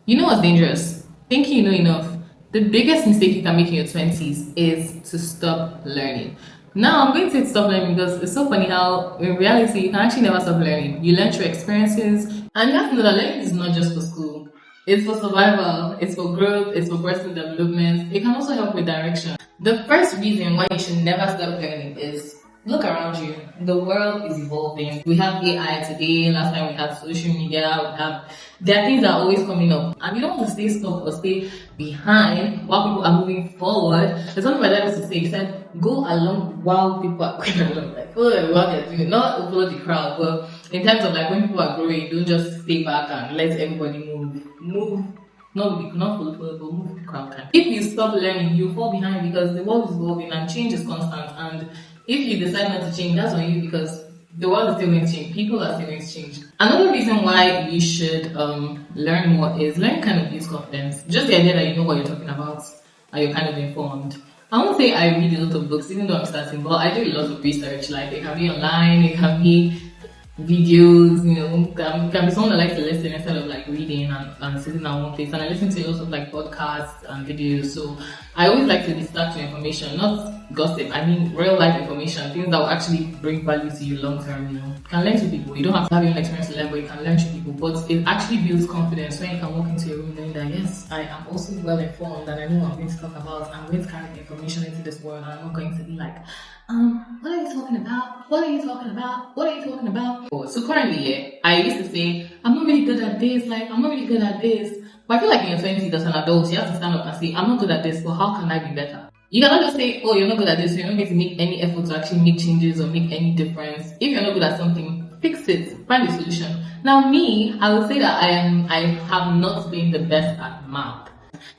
You know what's dangerous? Thinking you know enough. The biggest mistake you can make in your 20s is to stop learning. Now, I'm going to say stop learning because it's so funny how, in reality, you can actually never stop learning. You learn through experiences, and you have to know that learning is not just for school. It's for survival, it's for growth, it's for personal development. It can also help with direction. The first reason why you should never stop learning is look around you. The world is evolving. We have AI today. Last time we had social media. There are things that are always coming up, and you don't want to stay stuck or stay behind while people are moving forward. There's something my dad used to say. He said, "Go along while people are going along." Like follow what they're doing, not follow the crowd. But in terms of like when people are growing, don't just stay back and let everybody move. Move. Not follow, but move the crowd time. If you stop learning, you fall behind because the world is evolving and change is constant. And if you decide not to change, that's on you because the world is still going to change. People are still going to change. Another reason why you should learn more is learn kind of builds confidence. Just the idea that you know what you're talking about and you're kind of informed. I won't say I read a lot of books, even though I'm starting, but I do a lot of research. Like it can be online, it can be videos, can be someone that likes to listen instead of like reading and sitting at one place. And I listen to lots of like podcasts and videos. So I always like to distract to information, not gossip. I mean real life information, things that will actually bring value to you long term. You can learn to people. You don't have to have your own experience to learn, but you can learn to people. But it actually builds confidence when you can walk into a room knowing that yes, I am also well informed and I know what I'm going to talk about. I'm going to carry the information into this world and I'm not going to be like, what are you talking about? What are you talking about? What are you talking about? So currently, yeah, I used to say, I'm not really good at this, like, I'm not really good at this. But I feel like in your 20s as an adult, you have to stand up and say, I'm not good at this, but how can I be better? You cannot just say, oh, you're not good at this, so you're not going to make any effort to actually make changes or make any difference. If you're not good at something, fix it, find a solution. Now me, I would say that I have not been the best at math.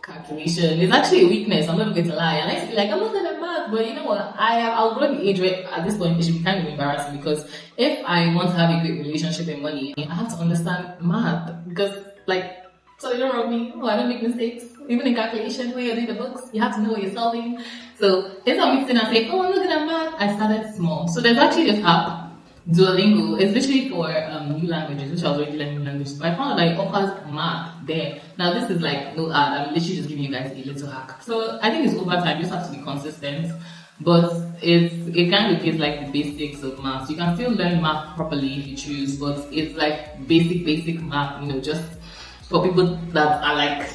Calculation is actually a weakness. I'm not going to lie. I like to be like, I'm not good at math, but you know what? I have outgrown the age where at this point it should be kind of embarrassing because if I want to have a great relationship and money, I have to understand math because, like, so you don't wrong me. Oh, I don't make mistakes. Even in calculation, when you're doing the books, you have to know what you're solving. So instead of me sitting and saying, oh, I'm not good at math, I started small. So there's actually this app. Duolingo is literally for new languages, which I was already learning new languages. But I found that it offers math there. Now this is like no ad. I'm literally just giving you guys a little hack. So I think it's over time. You just have to be consistent. But it kind of gives like the basics of math. You can still learn math properly if you choose, but it's like basic math. Just for people that are like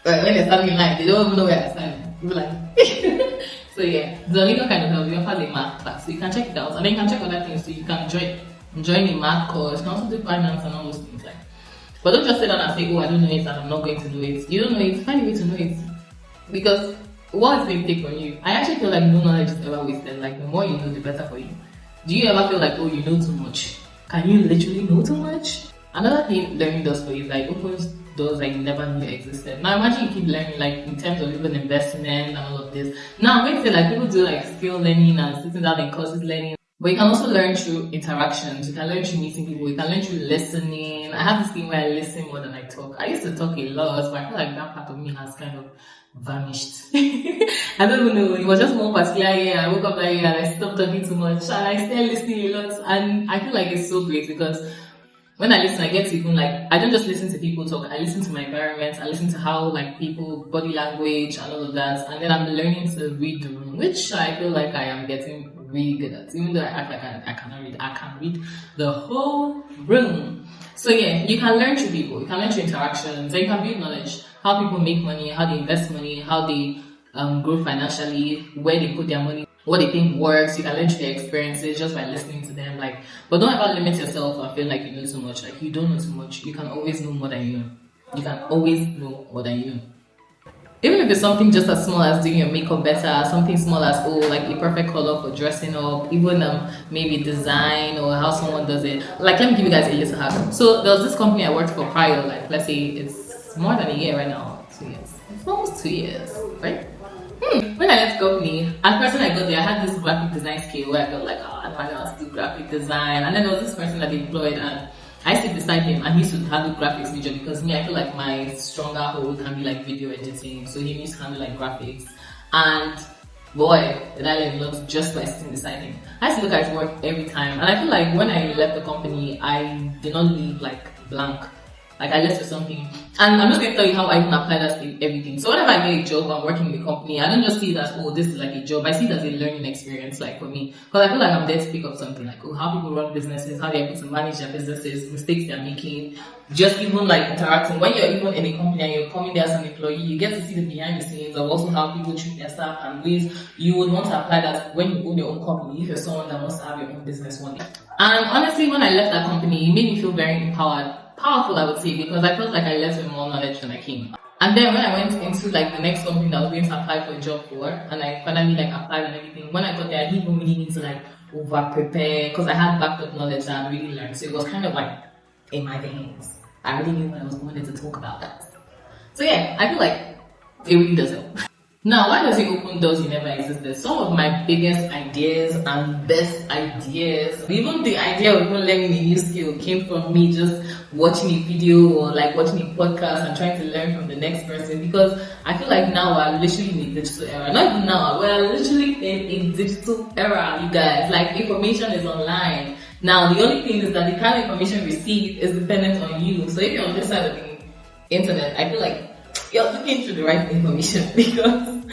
when they're standing in line, they don't even know where they're standing. People like. So yeah, Duolingo kind of helps. You offer a math class, so you can check it out, and then you can check other things. So you can join a math course. You can also do finance and all those things like. But don't just sit down and say, "Oh, I don't know it, and I'm not going to do it." You don't know it. Find a way to know it, because what is going to take from you? I actually feel like no knowledge is ever wasted. Like the more you know, the better for you. Do you ever feel like, oh, you know too much? Can you literally know too much? Another thing learning does for you is like opens doors that you never knew existed. Now imagine you keep learning like in terms of even investment and all of this. Now I'm going to say like people do like skill learning and sitting down in courses learning. But you can also learn through interactions. You can learn through meeting people. You can learn through listening. I have this thing where I listen more than I talk. I used to talk a lot, but I feel like that part of me has kind of vanished. I don't even know. It was just one particular year. I woke up that year and I stopped talking too much and I started listening a lot. And I feel like it's so great because when I listen, I get to even like, I don't just listen to people talk, I listen to my environment, I listen to how like people, body language and all of that. And then I'm learning to read the room, which I feel like I am getting really good at. Even though I act like I cannot read, I can read the whole room. So yeah, you can learn through people, you can learn through interactions, and you can build knowledge. How people make money, how they invest money, how they grow financially, where they put their money, what they think works. You can learn through their experiences just by listening to them. Like, but don't ever limit yourself and feel like you know too much. Like you don't know too much. You can always know more than you know. You can always know more than you know. Even if it's something just as small as doing your makeup better, something small as like a perfect color for dressing up, even maybe design or how someone does it. Like let me give you guys a little hack. So there was this company I worked for prior, like let's say it's more than a year right now, 2 years. It's almost 2 years, right? When I left company, at first when I got there, I had this graphic design skill where I felt like, oh, I don't know how to do graphic design. And then there was this person that they employed, and I sit beside him, and he used to handle graphics major because me, I feel like my stronger hold can be like video editing. So he used to handle like graphics. And boy, did I learn a lot just by sitting beside him. I used to look at his work every time. And I feel like when I left the company, I did not leave like blank. Like I left for something. And I'm just going to tell you how I even apply that to everything. So whenever I get a job, I'm working in a company, I don't just see it as, oh, this is like a job. I see it as a learning experience, like for me. Because I feel like I'm there to pick up something, like, oh, how people run businesses, how they're able to manage their businesses, mistakes they're making, just even like interacting. When you're even in a company and you're coming there as an employee, you get to see the behind the scenes of also how people treat their staff and ways you would want to apply that when you own your own company, if you're someone that wants to have your own business one day. And honestly, when I left that company, it made me feel very empowered. Powerful, I would say, because I felt like I left with more knowledge when I came. And then when I went into like the next company that I was going to apply for a job for, and I finally like applied and everything, when I got there, I didn't even really need to like over prepare because I had backed up knowledge that I really learned. So it was kind of like in my veins. I really knew what I was going to talk about that. So yeah, I feel like it really does help. Now, why does it open doors you never existed? Some of my biggest ideas and best ideas, even the idea of even learning a new skill came from me just watching a video or like watching a podcast and trying to learn from the next person, because I feel like now we're literally in a digital era. Not even now, we're literally in a digital era, you guys. Like information is online. Now, the only thing is that the kind of information received is dependent on you. So if you're on this side of the internet, I feel like you're looking for the right information because,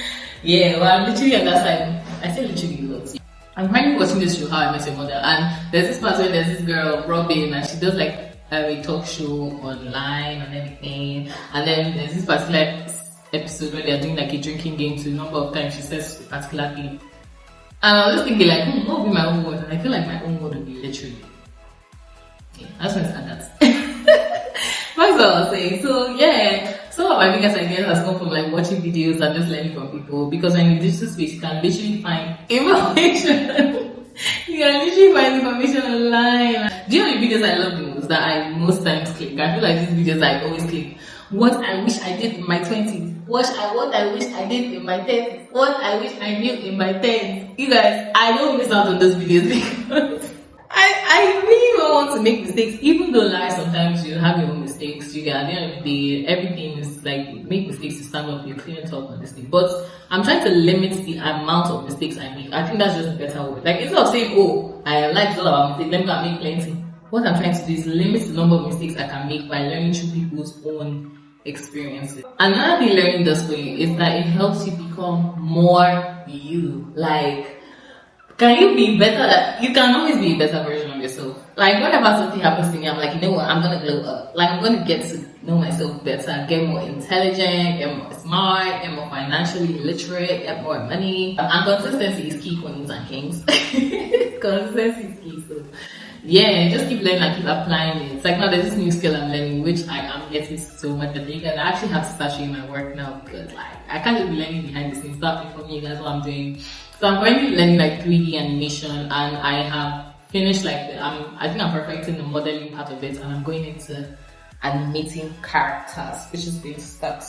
yeah, well, I'm literally on that side. I say literally loads. I'm currently watching this show, How I Met Your Mother, and there's this part where there's this girl, Robin, and she does like a talk show online and everything. And then there's this particular episode where they're doing like a drinking game to the number of times she says a particular thing. And I was just thinking like, what would be my own word? And I feel like my own word would be literally. Yeah, I just want to add that. That's what I was saying. So yeah, some of my biggest ideas has come from like watching videos and just learning from people, because when in the digital space you can literally find information. You can literally find information online. Do you know the videos I love the most that I most times click? I feel like these videos I always click. What I wish I did in my 20s. What I wish I did in my 30s. What I wish I knew in my 10s. You guys, I don't miss out on those videos because I really don't want to make mistakes, even though like sometimes you have your own mistakes. You get at the end of the day, everything is like you make mistakes to stand up, you clean it up and this thing. But I'm trying to limit the amount of mistakes I make. I think that's just a better word. Like instead of saying, oh, I like it's all about mistakes, let me go and make plenty. What I'm trying to do is limit the number of mistakes I can make by learning through people's own experiences. Another thing learning does for you is that it helps you become more you. Like, can you be better? You can always be a better version of yourself. Like whenever something happens to me, I'm like, you know what, I'm gonna glow up. Like I'm gonna get to know myself better, get more intelligent, get more smart, get more financially literate, get more money. And consistency is key, queens and kings. Consistency is key. So yeah, just keep learning and keep applying it. It's like now there's this new skill I'm learning, which I am getting so much better. I actually have to start showing my work now because like I can't just be learning behind the scenes. Start informing you guys what I'm doing. So I'm currently learning like 3D animation, and I have finished like I think I'm perfecting the modeling part of it, and I'm going into animating characters, which is going to start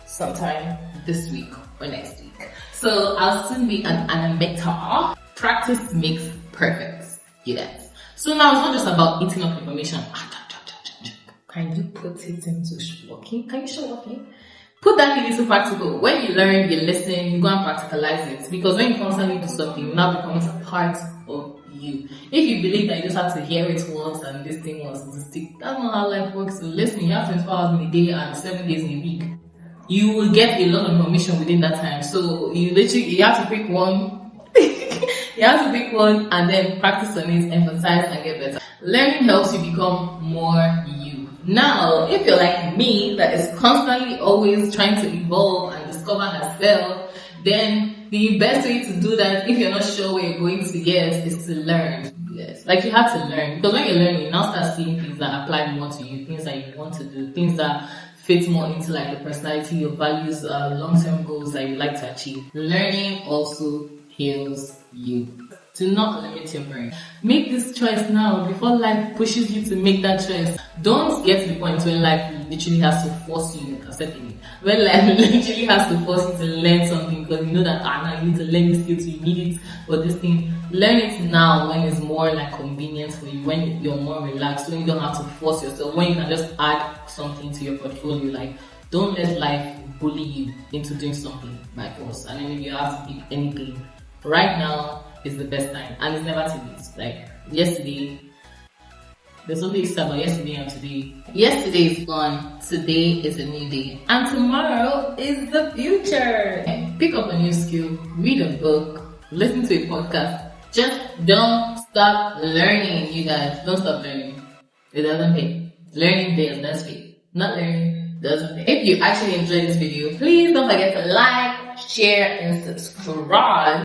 sometime this week or next week. So I'll soon be an animator. Practice makes perfect, you guys. So now it's not just about eating up information. Can you put it into working? Can you show working? Put that thing into practical. When you learn, you listen, you go and practicalize it. Because when you constantly do something, it now becomes a part of you. If you believe that you just have to hear it once and this thing was to stick, that's not how life works. So listen, you have 24 hours in a day and 7 days in a week. You will get a lot of information within that time. So you have to pick one. You have to pick one and then practice on it, emphasize and get better. Learning helps you become more you. Now, if you're like me, that is constantly always trying to evolve and discover herself, then the best way to do that, if you're not sure where you're going to get, is to learn. Yes, like you have to learn. Because when you learn, you now start seeing things that apply more to you, things that you want to do, things that fit more into like the personality, your values, long-term goals that you like to achieve. Learning also heals you. Do not limit your brain. Make this choice now before life pushes you to make that choice. Don't get to the point when life literally has to force you to accept it. When life literally has to force you to learn something because you know that now you need to learn this skill, so you need it for this thing. Learn it now when it's more like convenient for you, when you're more relaxed, when you don't have to force yourself, when you can just add something to your portfolio. Like, don't let life bully you into doing something by force. And then if you have to pick anything, right now is the best time, and it's never too late. Like yesterday, There's only about yesterday and today. Yesterday is gone. Today is a new day. And tomorrow is the future. Pick up a new skill, read a book, listen to a podcast. Just don't stop learning, you guys. Don't stop learning. It doesn't pay. Learning does pay. Not learning doesn't pay. If you actually enjoyed this video, please don't forget to like, share, and subscribe.